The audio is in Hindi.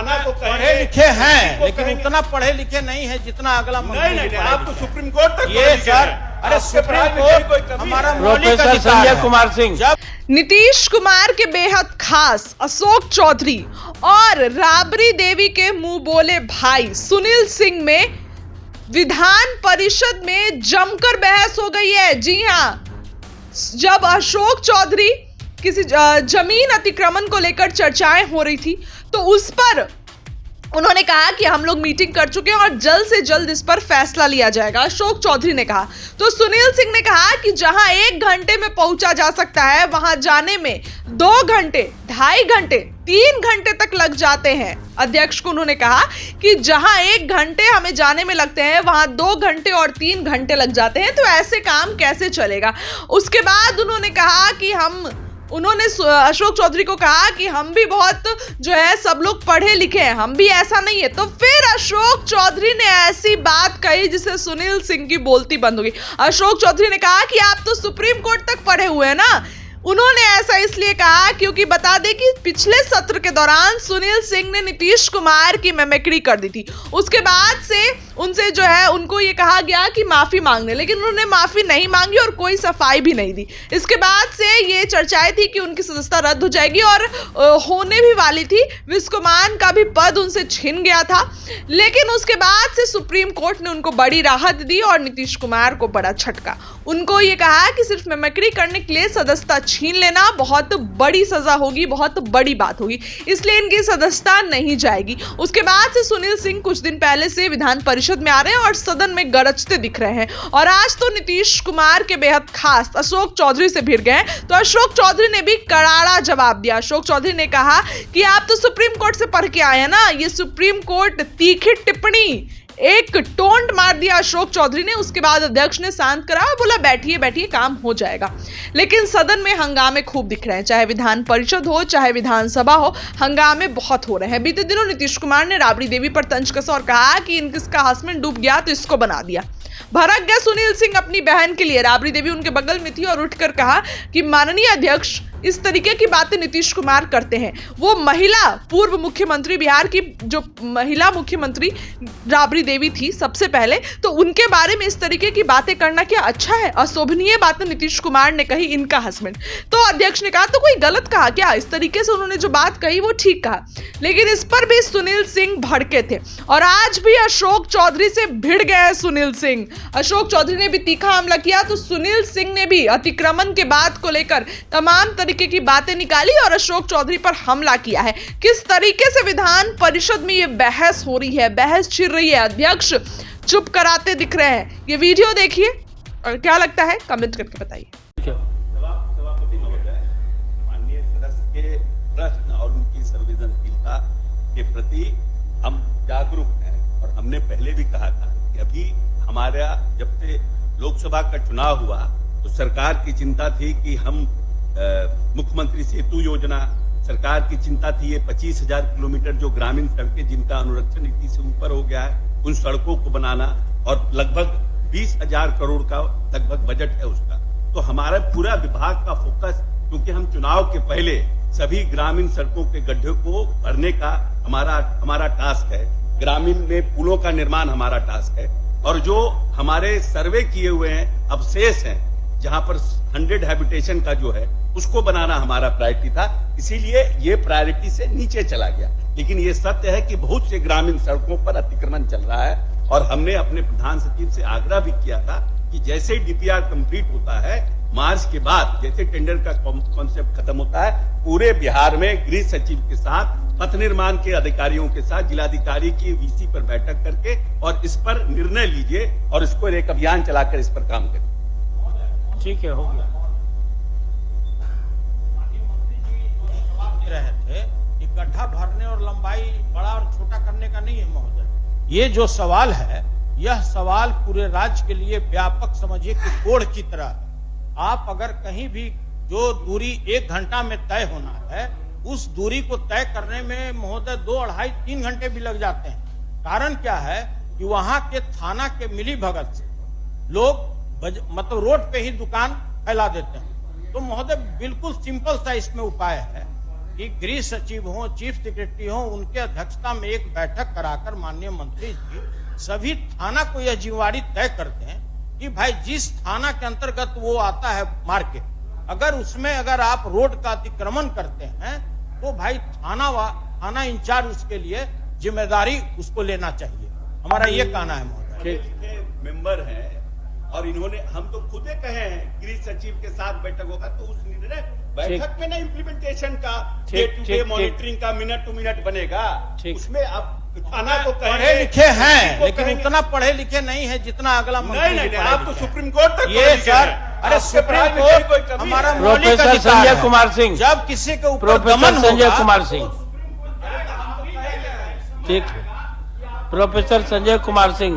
थाना को पढ़े लिखे हैं लेकिन उतना पढ़े लिखे नहीं है जितना अगला मंत्री। नहीं, आप तो सुप्रीम कोर्ट तक ये सर, अरे सुप्रीम कोर्ट हमारा मौलिक अधिकार है। संजय कुमार सिंह। जब नीतीश कुमार के बेहद खास अशोक चौधरी और राबड़ी देवी के मुंह बोले भाई सुनील सिंह में विधान परिषद में जमकर बहस हो गई है। जी हाँ, जब अशोक चौधरी किसी जमीन अतिक्रमण को लेकर चर्चाएं हो रही थी तो उस पर उन्होंने कहा कि हम लोग मीटिंग कर चुके हैं और जल्द से जल्द इस पर फैसला लिया जाएगा, अशोक चौधरी ने कहा। तो सुनील सिंह ने कहा कि जहां 1 घंटे में पहुंचा जा सकता है वहां जाने में 2 घंटे, 2.5 घंटे, 3 घंटे तक लग जाते हैं। अध्यक्ष को उन्होंने कहा कि जहां 1 घंटे हमें जाने में लगते हैं वहां 2 घंटे और 3 घंटे लग जाते हैं, तो ऐसे काम कैसे चलेगा। उसके बाद उन्होंने कहा कि उन्होंने अशोक चौधरी को कहा कि हम भी बहुत जो है सब लोग पढ़े लिखे हैं, हम भी ऐसा नहीं है। तो फिर अशोक चौधरी ने ऐसी बात कही जिससे सुनील सिंह की बोलती बंद हो गई। अशोक चौधरी ने कहा कि आप तो सुप्रीम कोर्ट तक पढ़े हुए हैं ना। उन्होंने ऐसा इसलिए कहा क्योंकि बता दें कि पिछले सत्र के दौरान सुनील सिंह ने नीतीश कुमार की मिमिक्री कर दी थी। उसके बाद से उनसे जो है उनको ये कहा गया कि माफी मांगने, लेकिन उन्होंने माफी नहीं मांगी और कोई सफाई भी नहीं दी। इसके बाद से ये चर्चाएं थी कि उनकी सदस्यता रद्द हो जाएगी और होने भी वाली थी। विस्कोमान का भी पद उनसे छिन गया था, लेकिन उसके बाद से सुप्रीम कोर्ट ने उनको बड़ी राहत दी और नीतीश कुमार को बड़ा झटका। उनको ये कहा कि सिर्फ मिमिक्री करने के लिए सदस्यता छीन लेना बहुत बड़ी सजा होगी, बहुत बड़ी बात होगी, इसलिए इनकी सदस्यता नहीं जाएगी। उसके बाद से सुनील सिंह कुछ दिन पहले से विधान परिषद में आ रहे हैं और सदन में गरजते दिख रहे हैं और आज तो नीतीश कुमार के बेहद खास अशोक चौधरी से भिड़ गए। तो अशोक चौधरी ने भी करारा जवाब दिया। अशोक चौधरी ने कहा कि आप तो सुप्रीम कोर्ट से पढ़ के आए हैं ना। ये सुप्रीम कोर्ट तीखी टिप्पणी, एक टोंट मार दिया अशोक चौधरी ने। उसके बाद अध्यक्ष ने शांत करा और बोला बैठिए बैठिए, काम हो जाएगा। लेकिन सदन में हंगामे खूब दिख रहे हैं, चाहे विधान परिषद हो चाहे विधानसभा हो, हंगामे बहुत हो रहे हैं। बीते दिनों नीतीश कुमार ने राबड़ी देवी पर तंज कसा और कहा कि इनका हस्बैंड डूब गया तो इसको बना दिया। भड़क गए सुनील सिंह अपनी बहन के लिए। राबड़ी देवी उनके बगल में थी और उठकर कहा कि माननीय अध्यक्ष, इस तरीके की बातें नीतीश कुमार करते हैं। वो महिला पूर्व मुख्यमंत्री, बिहार की जो महिला मुख्यमंत्री राबड़ी देवी थी सबसे पहले, तो उनके बारे में इस तरीके की बातें करना क्या अच्छा है? अशोभनीय बातें नीतीश कुमार ने कही इनका हस्बैंड। तो अध्यक्ष ने कहा तो कोई गलत कहा क्या? इस तरीके से उन्होंने जो बात कही वो ठीक कहा, लेकिन इस पर भी सुनील सिंह भड़के थे और आज भी अशोक चौधरी से भिड़ गए सुनील सिंह। अशोक चौधरी ने भी तीखा हमला किया तो सुनील सिंह ने भी अतिक्रमण के बात को लेकर तमाम की बातें निकाली और अशोक चौधरी पर हमला किया है। किस तरीके से विधान परिषद में ये बहस हो रही है, बहस छिड़ रही है, अध्यक्ष चुप कराते दिख रहे हैं। ये वीडियो देखिए और क्या लगता है कमेंट करके बताइए। सभापति महोदय, माननीय सदस्य के प्रश्न और उनकी संवेदनशीलता के प्रति हम जागरूक हैं और हमने पहले भी कहा था कि अभी हमारा जब से लोकसभा का चुनाव हुआ तो सरकार की चिंता थी कि हम मुख्यमंत्री सेतु योजना, सरकार की चिंता थी ये 25,000 किलोमीटर जो ग्रामीण सड़कें जिनका अनुरक्षण नीति से ऊपर हो गया है, उन सड़कों को बनाना और लगभग 20,000 करोड़ का लगभग बजट है उसका। तो हमारा पूरा विभाग का फोकस, क्योंकि हम चुनाव के पहले सभी ग्रामीण सड़कों के गड्ढे को भरने का हमारा टास्क है, ग्रामीण में पुलों का निर्माण हमारा टास्क है और जो हमारे सर्वे किए हुए हैं अवशेष हैं जहां पर 100 हैबिटेशन का जो है उसको बनाना हमारा प्रायोरिटी था, इसीलिए ये प्रायोरिटी से नीचे चला गया। लेकिन ये सत्य है कि बहुत से ग्रामीण सड़कों पर अतिक्रमण चल रहा है और हमने अपने प्रधान सचिव से आग्रह भी किया था कि जैसे डीपीआर कंप्लीट होता है मार्च के बाद, जैसे टेंडर का कॉन्सेप्ट खत्म होता है, पूरे बिहार में गृह सचिव के साथ, पथ निर्माण के अधिकारियों के साथ, जिलाधिकारी की वीसी पर बैठक करके और इस पर निर्णय लीजिए और इसको एक अभियान चलाकर इस पर काम करिए। ठीक है, हो गया। रहे थे कि गड्ढा भरने और लंबाई बड़ा और छोटा करने का नहीं है महोदय। ये जो सवाल है, यह सवाल पूरे राज्य के लिए व्यापक समझिए कि कोढ़ की तरह है। आप अगर कहीं भी जो दूरी 1 घंटा में तय होना है, उस दूरी को तय करने में महोदय 2, 2.5, 3 घंटे भी लग जाते हैं। कारण क्या है कि वहां के थाना के मिली भगत से लोग मतलब रोड पे ही दुकान फैला देते हैं। तो महोदय बिल्कुल सिंपल सा इसमें उपाय है कि गृह सचिव हो, चीफ सेक्रेटरी हो, उनके अध्यक्षता में एक बैठक कराकर माननीय मंत्री जी सभी थाना को यह जिम्मेवारी तय करते हैं कि भाई जिस थाना के अंतर्गत वो आता है मार्केट, अगर उसमें अगर आप रोड का अतिक्रमण करते हैं तो भाई थाना इंचार्ज उसके लिए जिम्मेदारी उसको लेना चाहिए। हमारा ये कहना है महोदय। मेंबर हैं और इन्होंने, हम तो खुद ही कहे हैं गृह सचिव के साथ बैठक होगा तो उस निर्णय बैठक में ना इम्प्लीमेंटेशन का, डे टू डे मॉनिटरिंग का, मिनट टू मिनट बनेगा, उसमें आप थाना को पढ़े लिखे हैं लेकिन उतना पढ़े लिखे नहीं है जितना अगला मंत्री। नहीं, आप तो सुप्रीम कोर्ट तक ये सर, अरे सुप्रीम कोर्ट हमारा मौलिक प्रोफेसर अधिकार संजय है। कुमार सिंह, जब किसी के ऊपर प्रोफेसर दमन संजय होगा, कुमार सिंह, ठीक है, प्रोफेसर संजय कुमार सिंह।